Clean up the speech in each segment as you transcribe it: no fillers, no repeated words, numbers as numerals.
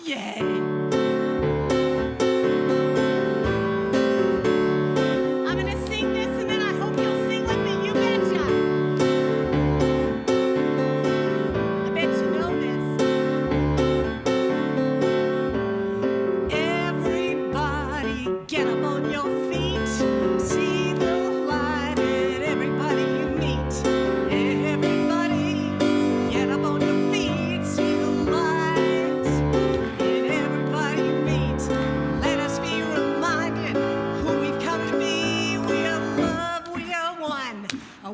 Yay.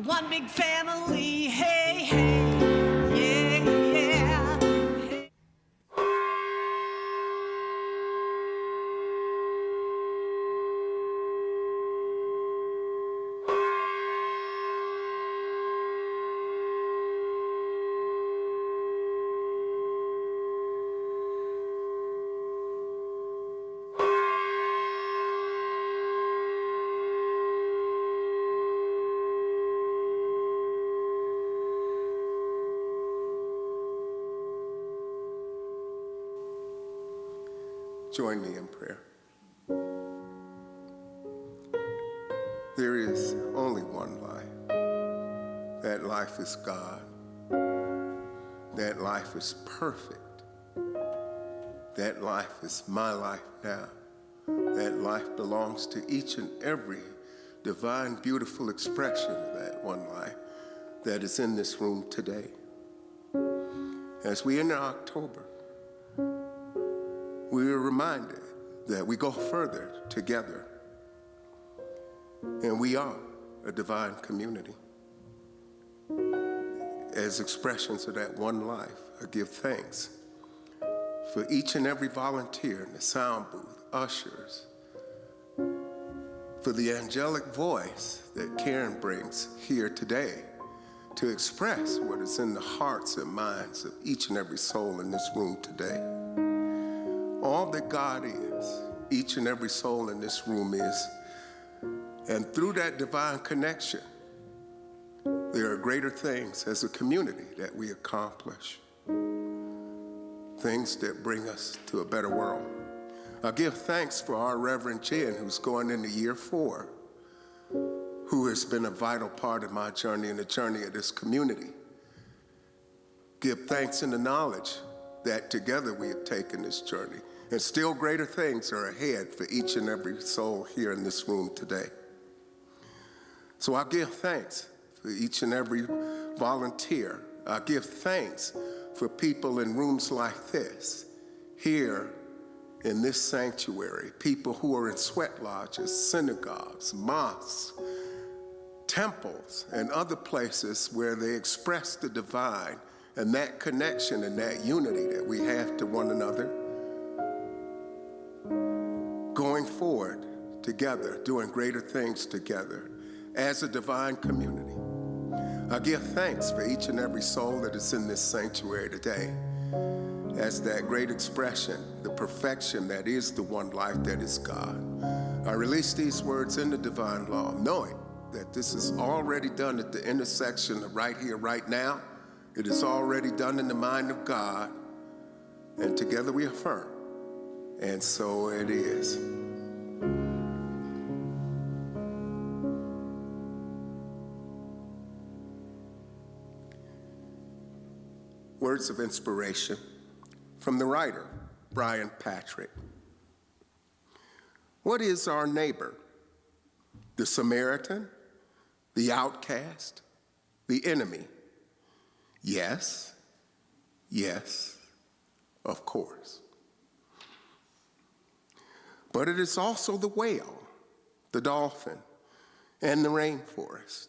One big family, hey, hey, yeah, yeah. Hey. Join me in prayer. There is only one life. That life is God. That life is perfect. That life is my life now. That life belongs to each and every divine, beautiful expression of that one life that is in this room today. As we enter October, we are reminded that we go further together, and we are a divine community. As expressions of that one life, I give thanks for each and every volunteer in the sound booth, ushers, for the angelic voice that Karen brings here today to express what is in the hearts and minds of each and every soul in this room today. All that God is, each and every soul in this room is. And through that divine connection, there are greater things as a community that we accomplish. Things that bring us to a better world. I give thanks for our Reverend Jen, who's going into year 4, who has been a vital part of my journey and the journey of this community. Give thanks in the knowledge that together we have taken this journey. And still greater things are ahead for each and every soul here in this room today. So I give thanks for each and every volunteer. I give thanks for people in rooms like this, here in this sanctuary, people who are in sweat lodges, synagogues, mosques, temples, and other places where they express the divine and that connection and that unity that we have to one another. Going forward together, doing greater things together as a divine community. I give thanks for each and every soul that is in this sanctuary today as that great expression, the perfection that is the one life that is God. I release these words in the divine law, knowing that this is already done at the intersection of right here, right now. It is already done in the mind of God, and together we affirm. And so it is. Words of inspiration from the writer, Brian Patrick. What is our neighbor? The Samaritan? The outcast? The enemy? Yes, yes, of course. But it is also the whale, the dolphin, and the rainforest.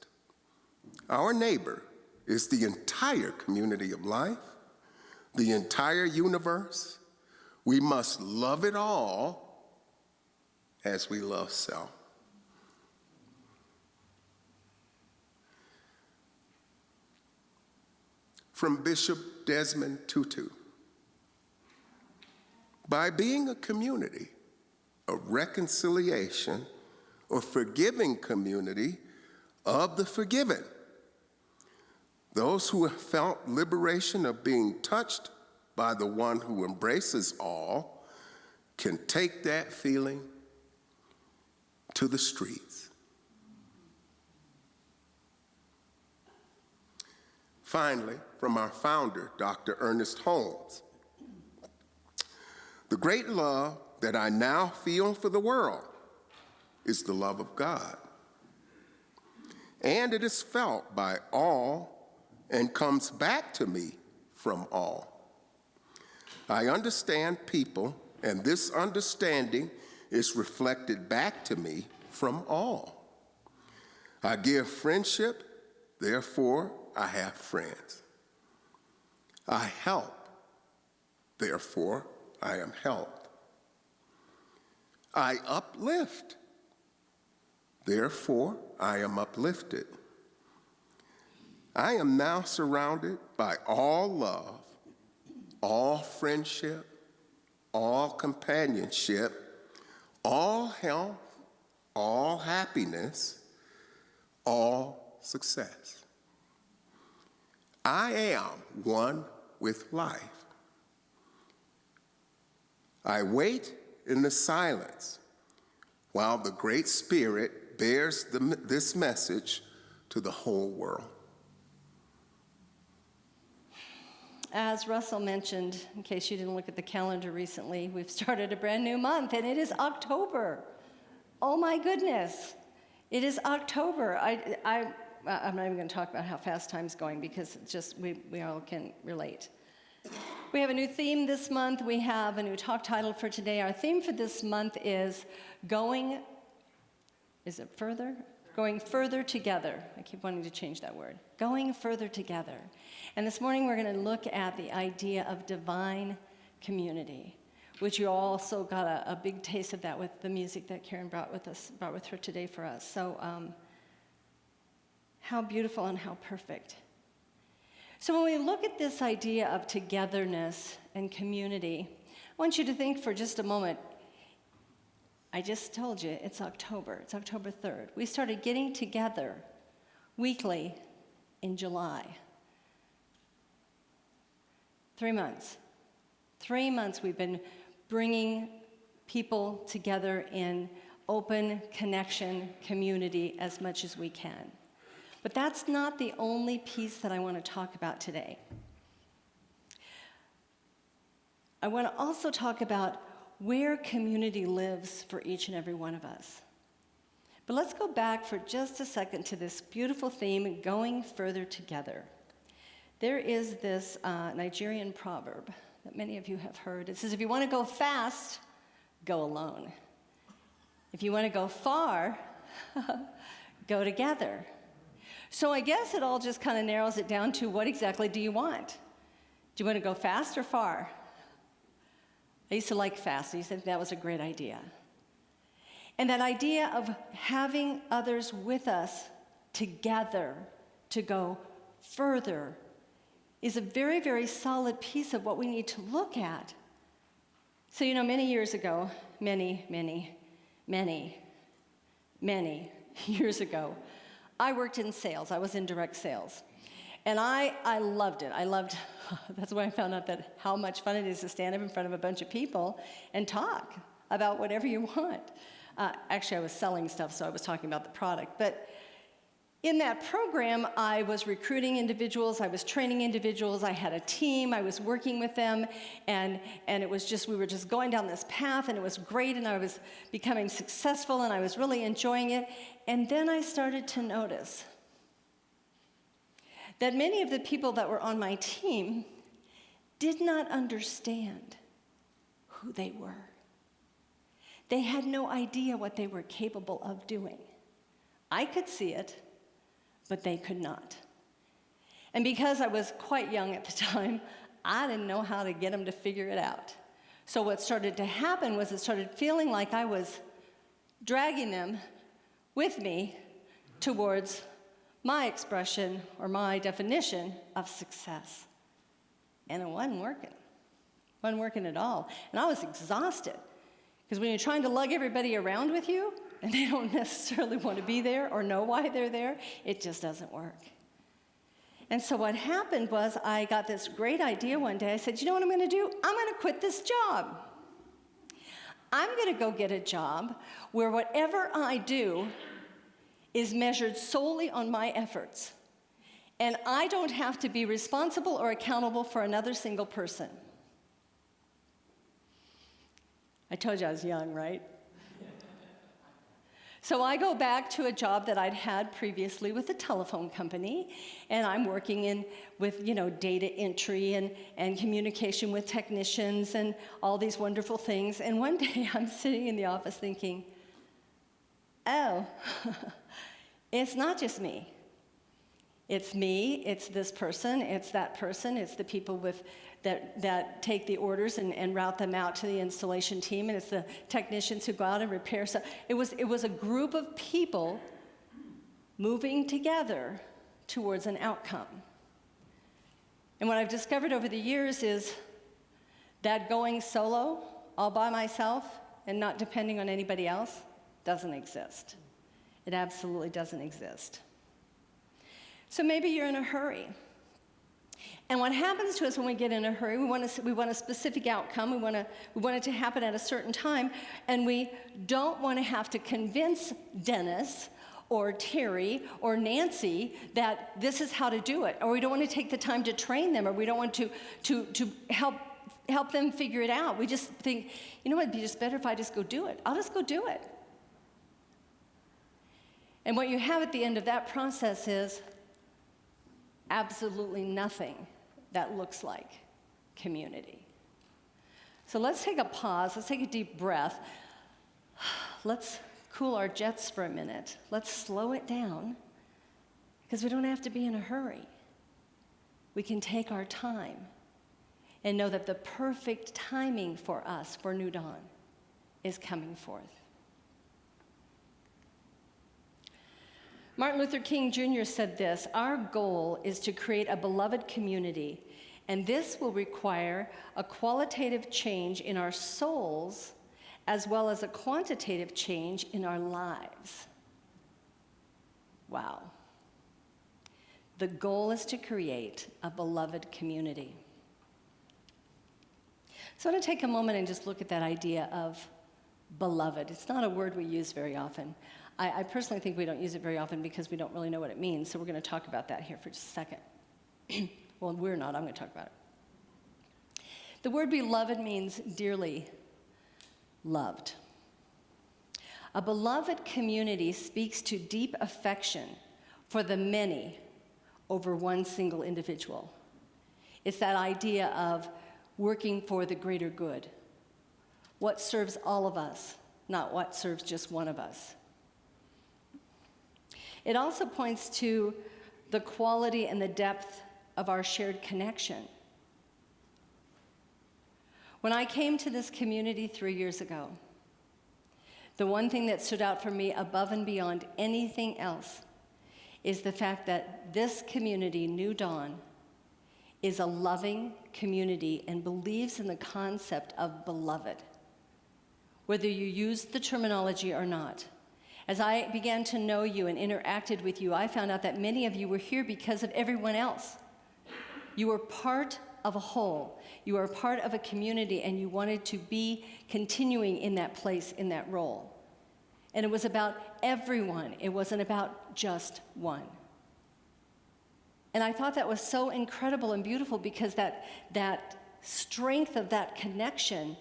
Our neighbor is the entire community of life, the entire universe. We must love it all as we love self. From Bishop Desmond Tutu. By being a community, a reconciliation or forgiving community of the forgiven, those who have felt liberation of being touched by the one who embraces all can take that feeling to the streets. Finally, from our founder, Dr. Ernest Holmes, the great love that I now feel for the world is the love of God. And it is felt by all and comes back to me from all. I understand people, and this understanding is reflected back to me from all. I give friendship, therefore I have friends. I help, therefore I am helped. I uplift, therefore I am uplifted. I am now surrounded by all love, all friendship, all companionship, all health, all happiness, all success. I am one with life. I wait in the silence while the Great Spirit bears this message to the whole world. As Russell mentioned, in case you didn't look at the calendar recently, we've started a brand new month, and it is October. Oh my goodness, it is October. I'm not even going to talk about how fast time's going because it's just we all can relate. We have a new theme this month. We have a new talk title for today. Our theme for this month is Going further together. I keep wanting to change that word. Going further together. And this morning we're going to look at the idea of divine community, which you also got a big taste of that with the music that Karen brought with her today for us. So how beautiful and how perfect. So when we look at this idea of togetherness and community, I want you to think for just a moment. I just told you it's October. It's October 3rd. We started getting together weekly in July. 3 months. 3 months we've been bringing people together in open connection community as much as we can. But that's not the only piece that I want to talk about today. I want to also talk about where community lives for each and every one of us. But let's go back for just a second to this beautiful theme, going further together. There is this Nigerian proverb that many of you have heard. It says, if you want to go fast, go alone. If you want to go far, go together. So I guess it all just kind of narrows it down to what exactly do you want? Do you want to go fast or far? I used to like fast. I used to think that was a great idea. And that idea of having others with us together to go further is a very, very solid piece of what we need to look at. So, many years ago, many years ago, I worked in sales. I was in direct sales. And I loved it. That's when I found out that how much fun it is to stand up in front of a bunch of people and talk about whatever you want. Actually, I was selling stuff, so I was talking about the product. But in that program, I was recruiting individuals, I was training individuals, I had a team, I was working with them, and it was just, we were just going down this path, and it was great, and I was becoming successful, and I was really enjoying it. And then I started to notice that many of the people that were on my team did not understand who they were. They had no idea what they were capable of doing. I could see it, but they could not. And because I was quite young at the time, I didn't know how to get them to figure it out. So what started to happen was it started feeling like I was dragging them with me towards my expression or my definition of success. And it wasn't working. It wasn't working at all. And I was exhausted. Because when you're trying to lug everybody around with you, and they don't necessarily want to be there or know why they're there, it just doesn't work. And so what happened was I got this great idea one day. I said, you know what I'm going to do? I'm going to quit this job. I'm going to go get a job where whatever I do is measured solely on my efforts. And I don't have to be responsible or accountable for another single person. I told you I was young, right? So I go back to a job that I'd had previously with a telephone company, and I'm working with data entry and communication with technicians and all these wonderful things. And one day I'm sitting in the office thinking, oh, it's not just me. It's me, it's this person, it's that person, it's the people that take the orders and route them out to the installation team, and it's the technicians who go out and repair stuff. It was a group of people moving together towards an outcome. And what I've discovered over the years is that going solo, all by myself, and not depending on anybody else, doesn't exist. It absolutely doesn't exist. So maybe you're in a hurry. And what happens to us when we get in a hurry, we want a specific outcome, we want it to happen at a certain time, and we don't want to have to convince Dennis or Terry or Nancy that this is how to do it, or we don't want to take the time to train them, or we don't want to help them figure it out. We just think, you know what, it'd be just better if I just go do it. I'll just go do it. And what you have at the end of that process is absolutely nothing that looks like community. So let's take a pause, let's take a deep breath. Let's cool our jets for a minute. Let's slow it down, because we don't have to be in a hurry. We can take our time and know that the perfect timing for us, for New Dawn, is coming forth. Martin Luther King Jr. said this: our goal is to create a beloved community, and this will require a qualitative change in our souls as well as a quantitative change in our lives. Wow. The goal is to create a beloved community. So I want to take a moment and just look at that idea of beloved. It's not a word we use very often. I personally think we don't use it very often because we don't really know what it means, so we're going to talk about that here for just a second. Well, we're not. I'm going to talk about it. The word beloved means dearly loved. A beloved community speaks to deep affection for the many over one single individual. It's that idea of working for the greater good. What serves all of us, not what serves just one of us. It also points to the quality and the depth of our shared connection. When I came to this community 3 years ago, the one thing that stood out for me above and beyond anything else is the fact that this community, New Dawn, is a loving community and believes in the concept of beloved, whether you use the terminology or not. As I began to know you and interacted with you, I found out that many of you were here because of everyone else. You were part of a whole. You are part of a community, and you wanted to be continuing in that place, in that role. And it was about everyone. It wasn't about just one. And I thought that was so incredible and beautiful, because that strength of that connection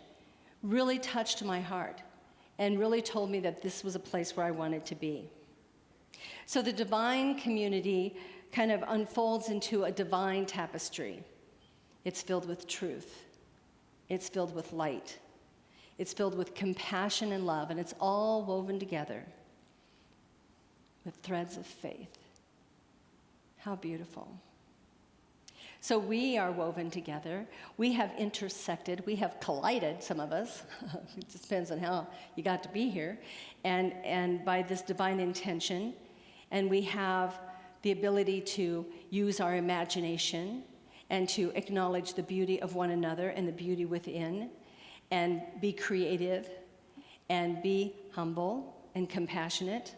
really touched my heart and really told me that this was a place where I wanted to be. So the divine community kind of unfolds into a divine tapestry. It's filled with truth. It's filled with light. It's filled with compassion and love, and it's all woven together with threads of faith. How beautiful. So we are woven together. We have intersected. We have collided, some of us. It just depends on how you got to be here. And by this divine intention. And we have the ability to use our imagination and to acknowledge the beauty of one another and the beauty within, and be creative and be humble and compassionate.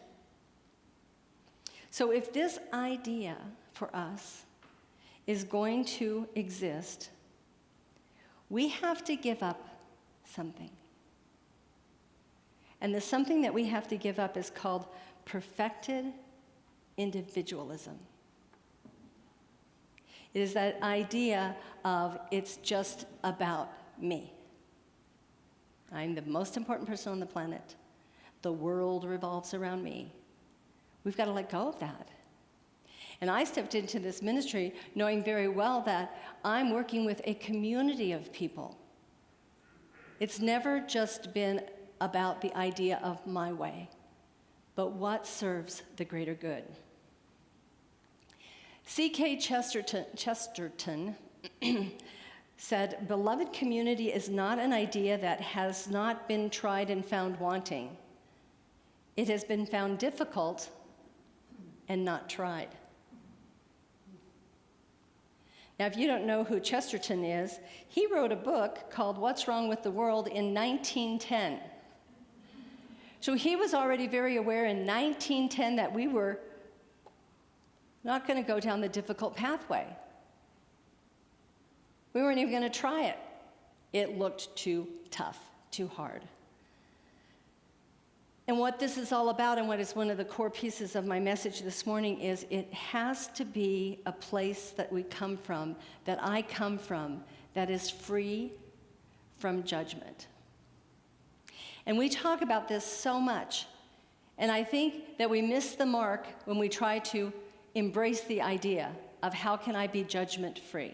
So if this idea for us is going to exist, we have to give up something. And the something that we have to give up is called perfected individualism. It is that idea of it's just about me. I'm the most important person on the planet. The world revolves around me. We've got to let go of that. And I stepped into this ministry knowing very well that I'm working with a community of people. It's never just been about the idea of my way, but what serves the greater good. C.K. Chesterton said, "Beloved community is not an idea that has not been tried and found wanting. It has been found difficult and not tried." Now, if you don't know who Chesterton is, he wrote a book called What's Wrong with the World in 1910. So he was already very aware in 1910 that we were not going to go down the difficult pathway. We weren't even going to try it. It looked too tough, too hard. And what this is all about, and what is one of the core pieces of my message this morning, is it has to be a place that we come from, that I come from, that is free from judgment. And we talk about this so much, and I think that we miss the mark when we try to embrace the idea of how can I be judgment-free.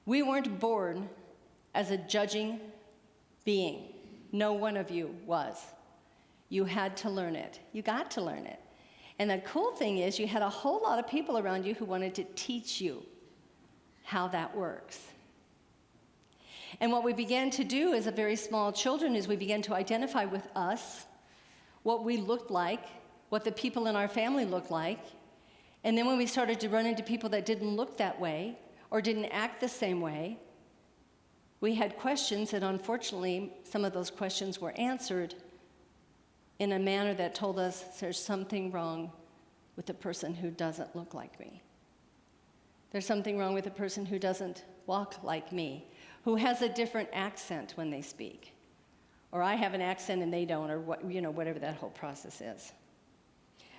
We weren't born as a judging being. No one of you was. You had to learn it. You got to learn it. And the cool thing is you had a whole lot of people around you who wanted to teach you how that works. And what we began to do as a very small children is we began to identify with us, what we looked like, what the people in our family looked like. And then when we started to run into people that didn't look that way or didn't act the same way, we had questions, and unfortunately, some of those questions were answered in a manner that told us there's something wrong with the person who doesn't look like me. There's something wrong with the person who doesn't walk like me, who has a different accent when they speak. Or I have an accent and they don't, or whatever that whole process is.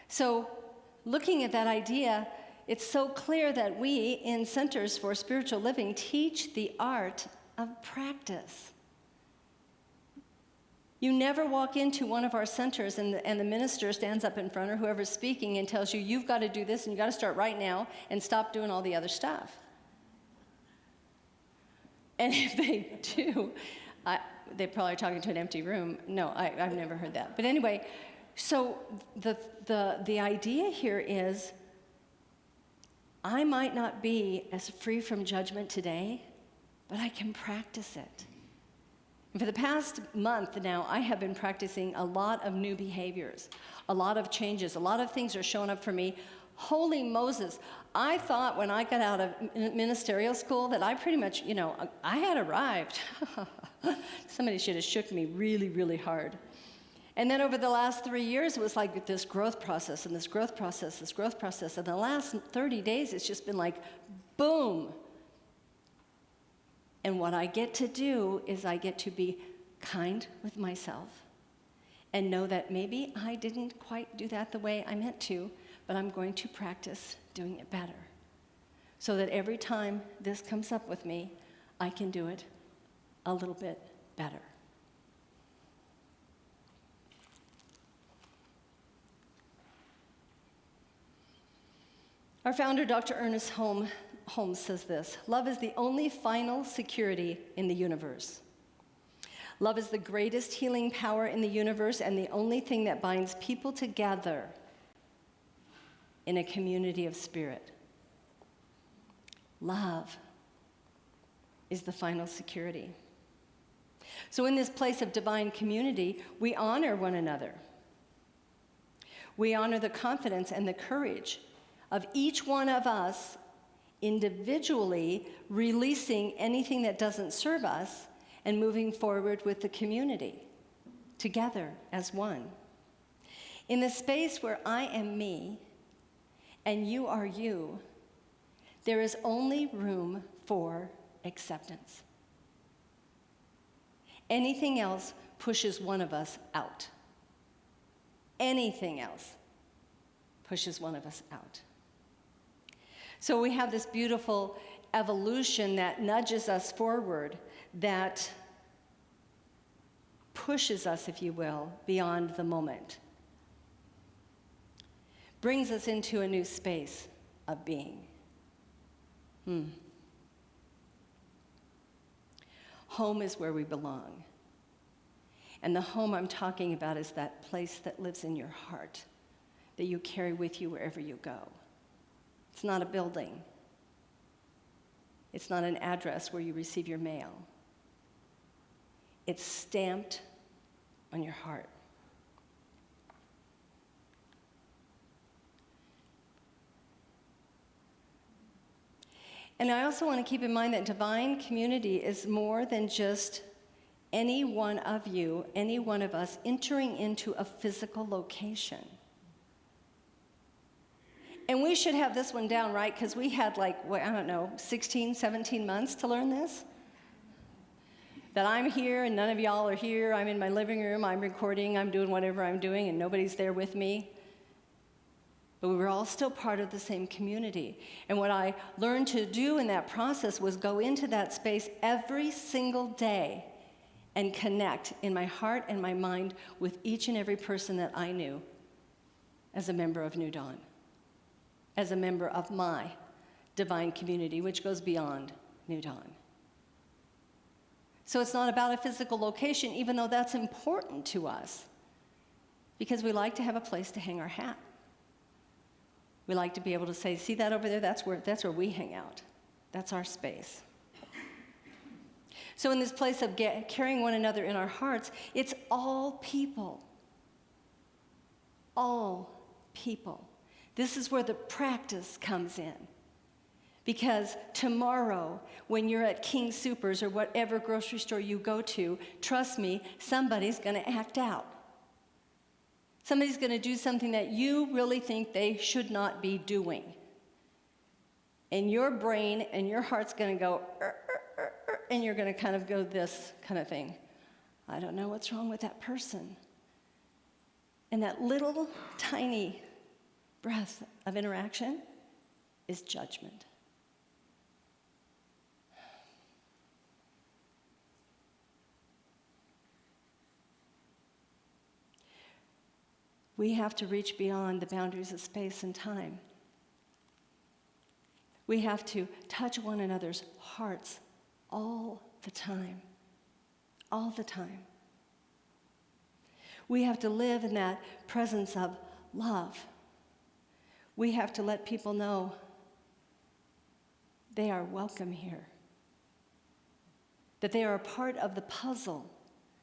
So, looking at that idea, it's so clear that we in Centers for Spiritual Living teach the art of practice. You never walk into one of our centers and the minister stands up in front, or whoever's speaking, and tells you, you've got to do this and you've got to start right now and stop doing all the other stuff. And if they do, they probably are talking to an empty room. No, I've never heard that. But anyway, so the idea here is, I might not be as free from judgment today, but I can practice it. And for the past month now, I have been practicing a lot of new behaviors, a lot of changes, a lot of things are showing up for me. Holy Moses, I thought when I got out of ministerial school that I pretty much, I had arrived. Somebody should have shook me really, really hard. And then over the last 3 years, it was like this growth process and this growth process, this growth process. And the last 30 days, it's just been like, boom. And what I get to do is I get to be kind with myself and know that maybe I didn't quite do that the way I meant to, but I'm going to practice doing it better so that every time this comes up with me, I can do it a little bit better. Our founder, Dr. Ernest Holmes, says this: love is the only final security in the universe. Love is the greatest healing power in the universe and the only thing that binds people together in a community of spirit. Love is the final security. So in this place of divine community, we honor one another. We honor the confidence and the courage of each one of us individually releasing anything that doesn't serve us and moving forward with the community together as one. In the space where I am me and you are you, there is only room for acceptance. Anything else pushes one of us out. Anything else pushes one of us out. So we have this beautiful evolution that nudges us forward, that pushes us, if you will, beyond the moment, brings us into a new space of being. Home is where we belong. And the home I'm talking about is that place that lives in your heart, that you carry with you wherever you go. It's not a building. It's not an address where you receive your mail. It's stamped on your heart. And I also want to keep in mind that divine community is more than just any one of you, any one of us entering into a physical location. And we should have this one down, right? Because we had 16, 17 months to learn this. That I'm here and none of y'all are here. I'm in my living room, I'm recording, I'm doing whatever I'm doing, and nobody's there with me. But we were all still part of the same community. And what I learned to do in that process was go into that space every single day and connect in my heart and my mind with each and every person that I knew as a member of New Dawn, as a member of my divine community, which goes beyond New Dawn. So it's not about a physical location, even though that's important to us, because we like to have a place to hang our hat. We like to be able to say, see that over there? That's where we hang out. That's our space. So in this place of carrying one another in our hearts, it's all people. All people. This is where the practice comes in. Because tomorrow, when you're at King Soopers or whatever grocery store you go to, trust me, somebody's going to act out. Somebody's going to do something that you really think they should not be doing. And your brain and your heart's going to go, and you're going to kind of go this kind of thing. I don't know what's wrong with that person. And that little tiny breath of interaction is judgment. We have to reach beyond the boundaries of space and time. We have to touch one another's hearts all the time. All the time. We have to live in that presence of love. We have to let people know they are welcome here. That they are a part of the puzzle,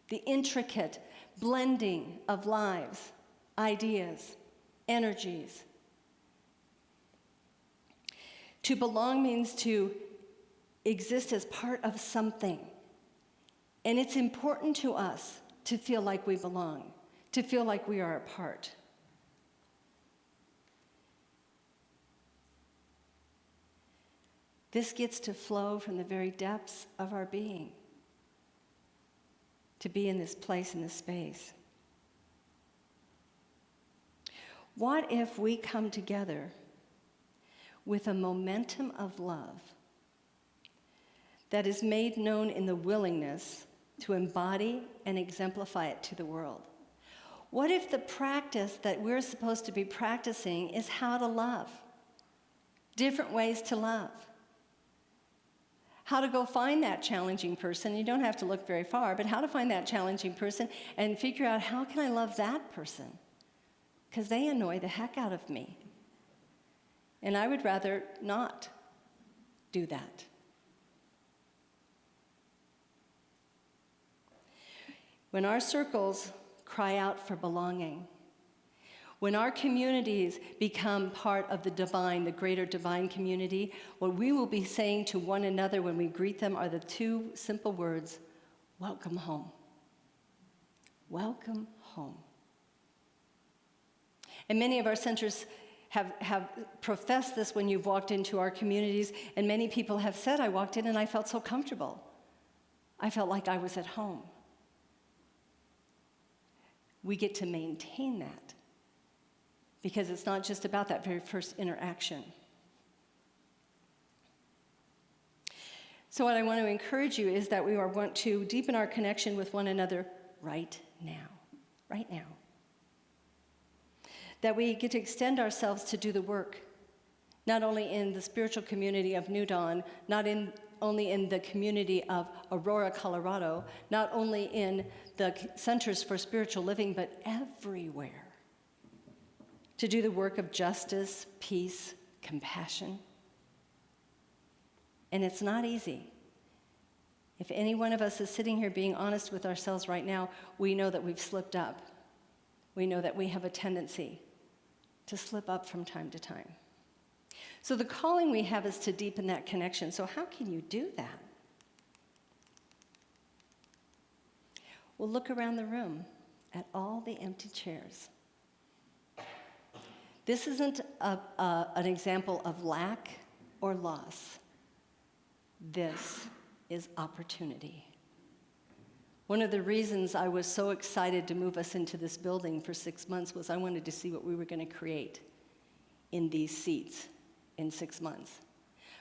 the intricate blending of lives, ideas, energies. To belong means to exist as part of something. And it's important to us to feel like we belong, to feel like we are a part. This gets to flow from the very depths of our being, to be in this place, in this space. What if we come together with a momentum of love that is made known in the willingness to embody and exemplify it to the world? What if the practice that we're supposed to be practicing is how to love? Different ways to love. How to go find that challenging person. You don't have to look very far, but how to find that challenging person and figure out, how can I love that person? Because they annoy the heck out of me. And I would rather not do that. When our circles cry out for belonging, when our communities become part of the divine, the greater divine community, what we will be saying to one another when we greet them are the two simple words, welcome home. Welcome home. And many of our centers have professed this when you've walked into our communities, and many people have said, I walked in and I felt so comfortable. I felt like I was at home. We get to maintain that because it's not just about that very first interaction. So what I want to encourage you is that we want to deepen our connection with one another right now. Right now. That we get to extend ourselves to do the work, not only in the spiritual community of New Dawn, not only in the community of Aurora, Colorado, not only in the Centers for Spiritual Living, but everywhere. To do the work of justice, peace, compassion. And it's not easy. If any one of us is sitting here being honest with ourselves right now, we know that we've slipped up. We know that we have a tendency to slip up from time to time. So the calling we have is to deepen that connection. So how can you do that? Well, look around the room at all the empty chairs. This isn't an example of lack or loss. This is opportunity. One of the reasons I was so excited to move us into this building for 6 months was I wanted to see what we were going to create in these seats in 6 months.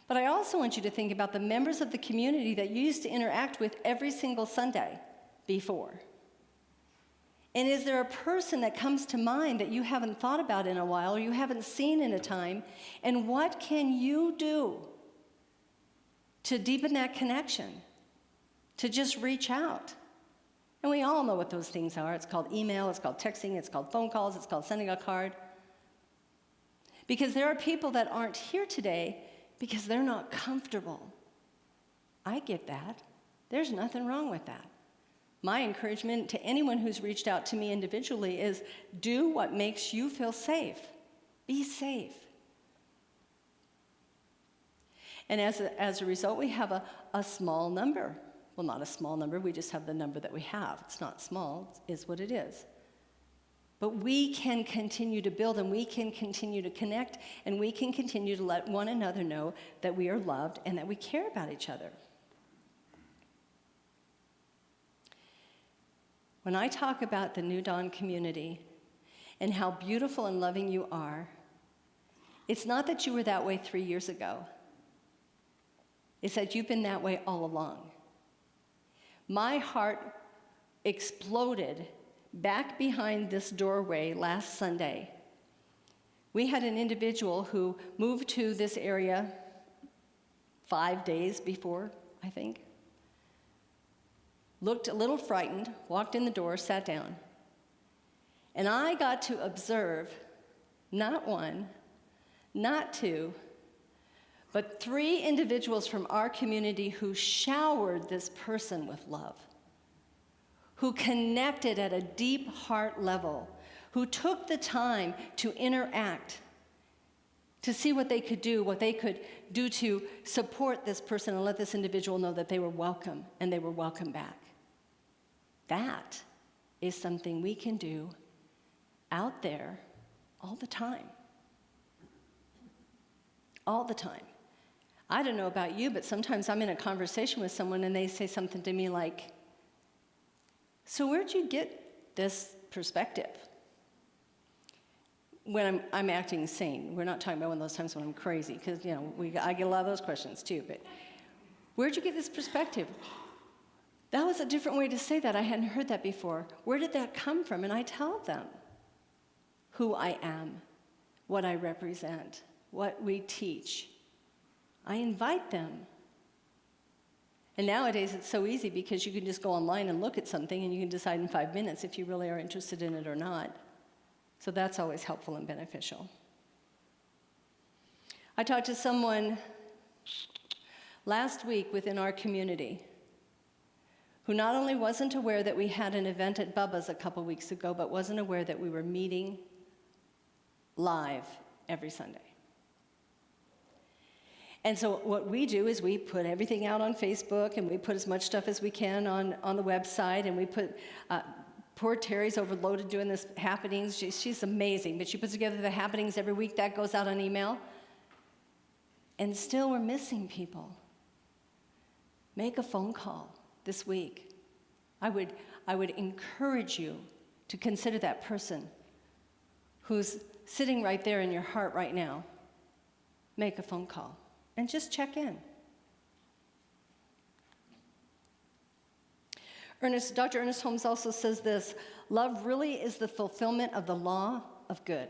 But I also want you to think about the members of the community that you used to interact with every single Sunday before. And is there a person that comes to mind that you haven't thought about in a while or you haven't seen in a time? And what can you do to deepen that connection, to just reach out? And we all know what those things are. It's called email, it's called texting, it's called phone calls, it's called sending a card. Because there are people that aren't here today because they're not comfortable. I get that. There's nothing wrong with that. My encouragement to anyone who's reached out to me individually is do what makes you feel safe. Be safe. And as a result, we have a small number. Well, not a small number, we just have the number that we have. It's not small, it is what it is. But we can continue to build, and we can continue to connect, and we can continue to let one another know that we are loved and that we care about each other. When I talk about the New Dawn community and how beautiful and loving you are, it's not that you were that way 3 years ago. It's that you've been that way all along. My heart exploded back behind this doorway last Sunday. We had an individual who moved to this area 5 days before, I think. Looked a little frightened, walked in the door, sat down. And I got to observe not one, not two, but 3 individuals from our community who showered this person with love, who connected at a deep heart level, who took the time to interact, to see what they could do to support this person and let this individual know that they were welcome and they were welcome back. That is something we can do out there all the time. All the time. I don't know about you, but sometimes I'm in a conversation with someone and they say something to me like, so where'd you get this perspective? When I'm acting sane. We're not talking about one of those times when I'm crazy, because I get a lot of those questions too, but where'd you get this perspective? That was a different way to say that. I hadn't heard that before. Where did that come from? And I tell them who I am, what I represent, what we teach. I invite them. And nowadays it's so easy because you can just go online and look at something and you can decide in 5 minutes if you really are interested in it or not. So that's always helpful and beneficial. I talked to someone last week within our community who not only wasn't aware that we had an event at Bubba's a couple weeks ago, but wasn't aware that we were meeting live every Sunday. And so what we do is we put everything out on Facebook, and we put as much stuff as we can on the website, and we put Poor Terry's overloaded doing this happenings. She's amazing, but she puts together the happenings every week. That goes out on email. And still we're missing people. Make a phone call this week. I would encourage you to consider that person who's sitting right there in your heart right now. Make a phone call and just check in. Dr. Ernest Holmes also says this: love really is the fulfillment of the law of good.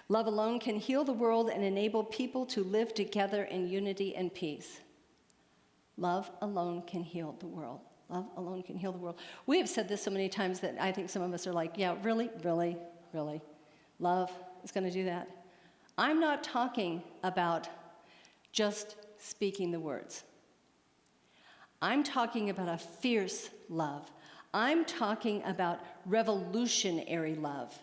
Love alone can heal the world and enable people to live together in unity and peace. Love alone can heal the world. Love alone can heal the world. We have said this so many times that I think some of us are like, yeah, really? Love is going to do that? I'm not talking about just speaking the words. I'm talking about a fierce love. I'm talking about revolutionary love.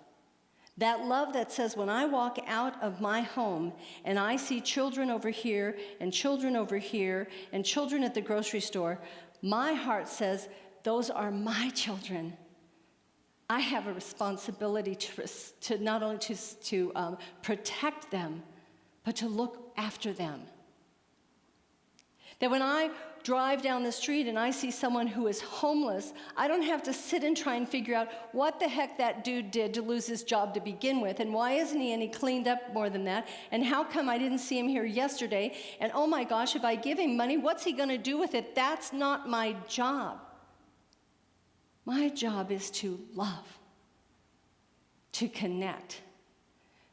That love that says when I walk out of my home and I see children over here and children over here and children at the grocery store, my heart says, those are my children. I have a responsibility to not only to protect them, but to look after them. That when I drive down the street and I see someone who is homeless, I don't have to sit and try and figure out what the heck that dude did to lose his job to begin with, and why isn't he any cleaned up more than that, and how come I didn't see him here yesterday, and oh my gosh, if I give him money, what's he going to do with it? That's not my job. My job is to love, to connect,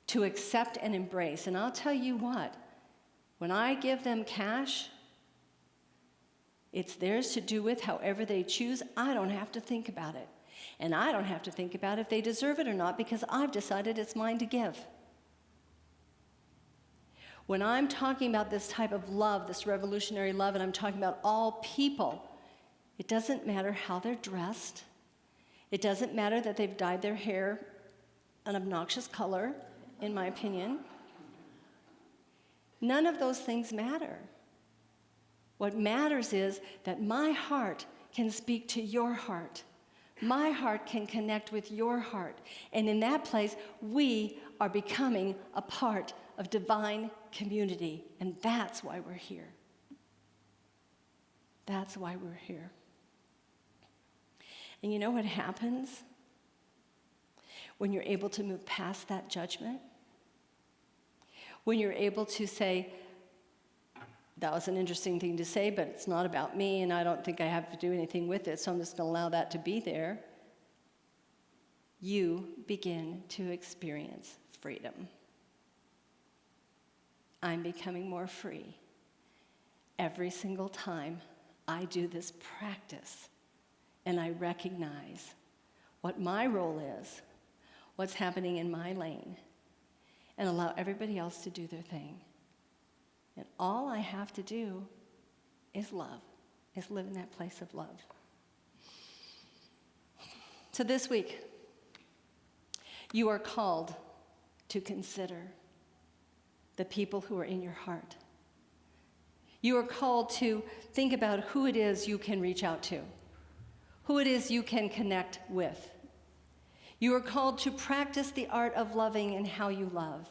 to accept and embrace. And I'll tell you what, when I give them cash, it's theirs to do with however they choose. I don't have to think about it. And I don't have to think about if they deserve it or not, because I've decided it's mine to give. When I'm talking about this type of love, this revolutionary love, and I'm talking about all people, it doesn't matter how they're dressed. It doesn't matter that they've dyed their hair an obnoxious color, in my opinion. None of those things matter. What matters is that my heart can speak to your heart. My heart can connect with your heart. And in that place, we are becoming a part of divine community. And that's why we're here. That's why we're here. And you know what happens when you're able to move past that judgment? When you're able to say, that was an interesting thing to say, but it's not about me, and I don't think I have to do anything with it, so I'm just going to allow that to be there. You begin to experience freedom. I'm becoming more free every single time I do this practice, and I recognize what my role is, what's happening in my lane, and allow everybody else to do their thing. And all I have to do is love, is live in that place of love. So this week, you are called to consider the people who are in your heart. You are called to think about who it is you can reach out to, who it is you can connect with. You are called to practice the art of loving and how you love.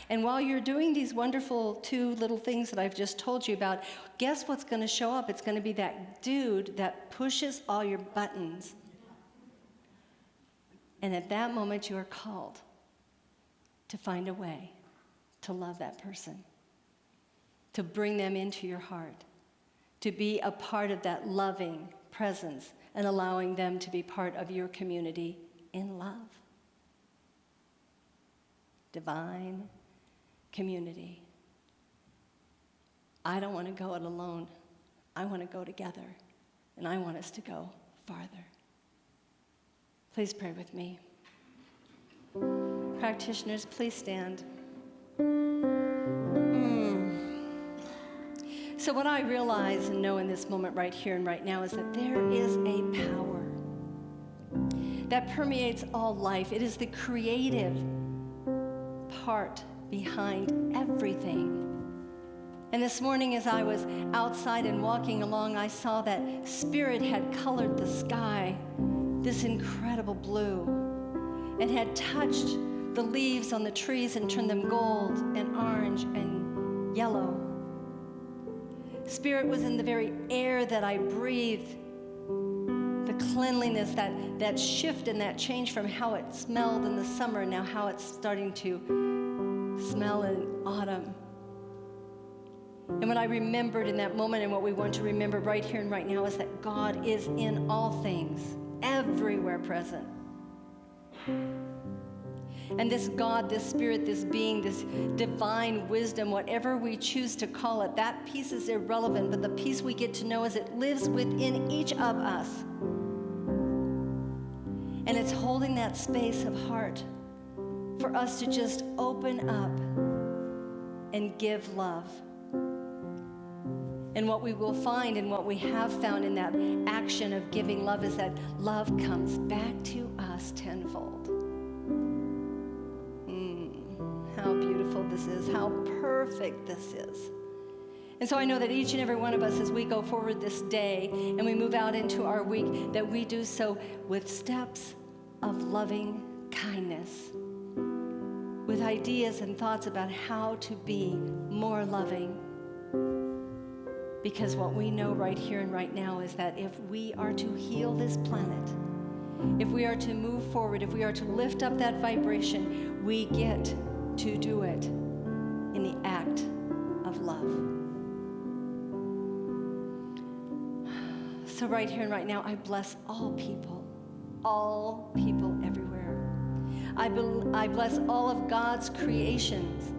And while you're doing these wonderful two little things that I've just told you about, guess what's going to show up? It's going to be that dude that pushes all your buttons. And at that moment, you are called to find a way to love that person, to bring them into your heart, to be a part of that loving presence and allowing them to be part of your community in love. Divine community. I don't want to go it alone. I want to go together, and I want us to go farther. Please pray with me. Practitioners, please stand. So what I realize and know in this moment right here and right now is that there is a power that permeates all life. It is the creative part behind everything. And this morning as I was outside and walking along, I saw that Spirit had colored the sky this incredible blue and had touched the leaves on the trees and turned them gold and orange and yellow. Spirit was in the very air that I breathed. The cleanliness, that shift and that change from how it smelled in the summer and now how it's starting to smell in autumn. And what I remembered in that moment and what we want to remember right here and right now is that God is in all things, everywhere present. And this God, this Spirit, this being, this divine wisdom, whatever we choose to call it, that piece is irrelevant, but the piece we get to know is it lives within each of us. And it's holding that space of heart for us to just open up and give love. And what we will find and what we have found in that action of giving love is that love comes back to us tenfold. How beautiful this is, how perfect this is. And so I know that each and every one of us, as we go forward this day and we move out into our week, that we do so with steps of loving kindness, with ideas and thoughts about how to be more loving. Because what we know right here and right now is that if we are to heal this planet, if we are to move forward, if we are to lift up that vibration, we get to do it in the act of love. So right here and right now, I bless all people everywhere. I bless all of God's creations,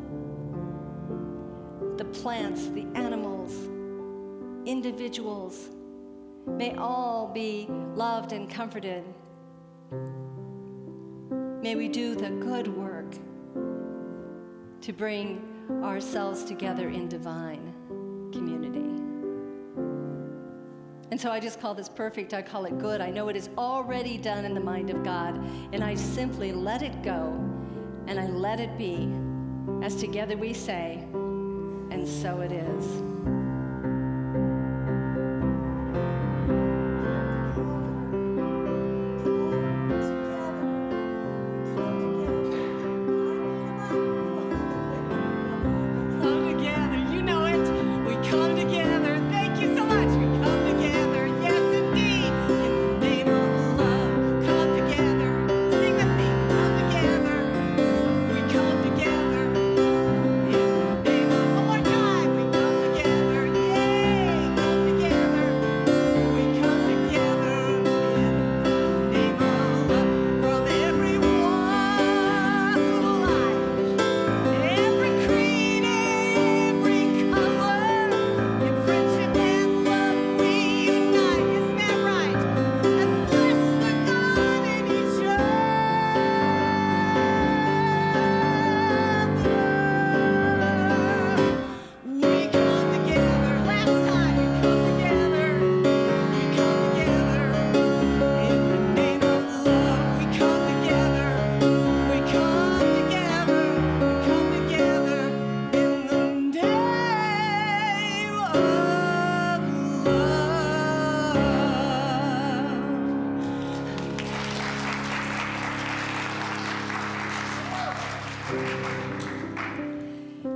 the plants, the animals, individuals. May all be loved and comforted. May we do the good work to bring ourselves together in divine community. And so I just call this perfect. I call it good. I know it is already done in the mind of God, and I simply let it go, and I let it be, as together we say, and so it is.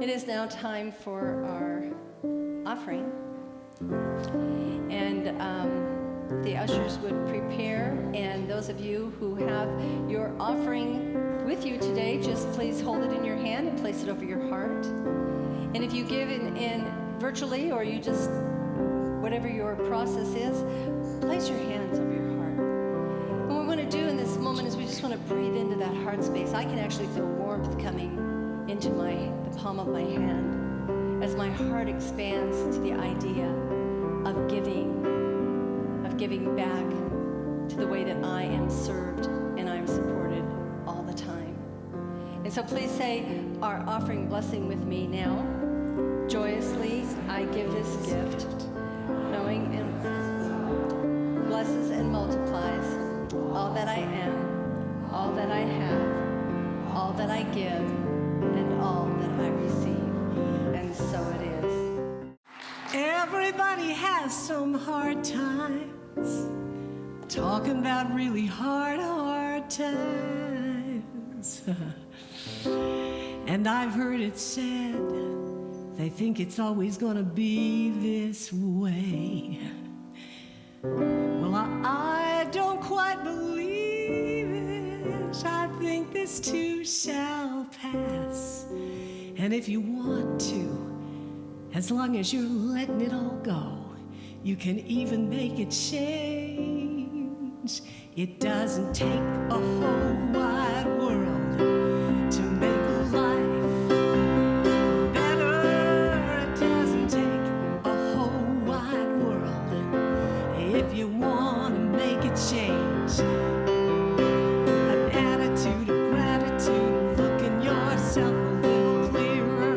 It is now time for our offering. And the ushers would prepare. And those of you who have your offering with you today, just please hold it in your hand and place it over your heart. And if you give in virtually, or you just, whatever your process is, place your hands over your heart. And what we want to do in this moment is we just want to breathe into that heart space. I can actually feel warmth coming into the palm of my hand as my heart expands to the idea of giving back to the way that I am served and I'm supported all the time. And so please say our offering blessing with me now. Joyously, I give this gift, knowing it blesses and multiplies all that I am, all that I have, all that I give, and all that I receive. And so it is. Everybody has some hard times. talking about really hard times. And I've heard it said, they think it's always gonna be this way. Well, I don't quite believe it. I think this too shall pass. And if you want to, as long as you're letting it all go, you can even make a change. It doesn't take a whole wide world to make life better. It doesn't take a whole wide world if you want to make a change. An attitude of gratitude, looking yourself a little clearer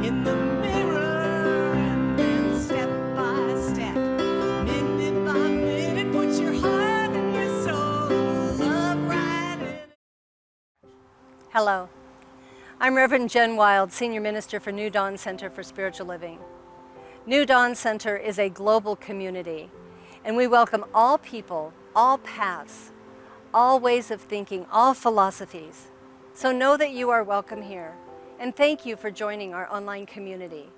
in the mirror, and then step by step, minute by minute, put your heart and your soul, love right in it. Hello, I'm Reverend Jen Wild, Senior Minister for New Dawn Center for Spiritual Living. New Dawn Center is a global community, and we welcome all people, all paths, all ways of thinking, all philosophies. So know that you are welcome here, and thank you for joining our online community.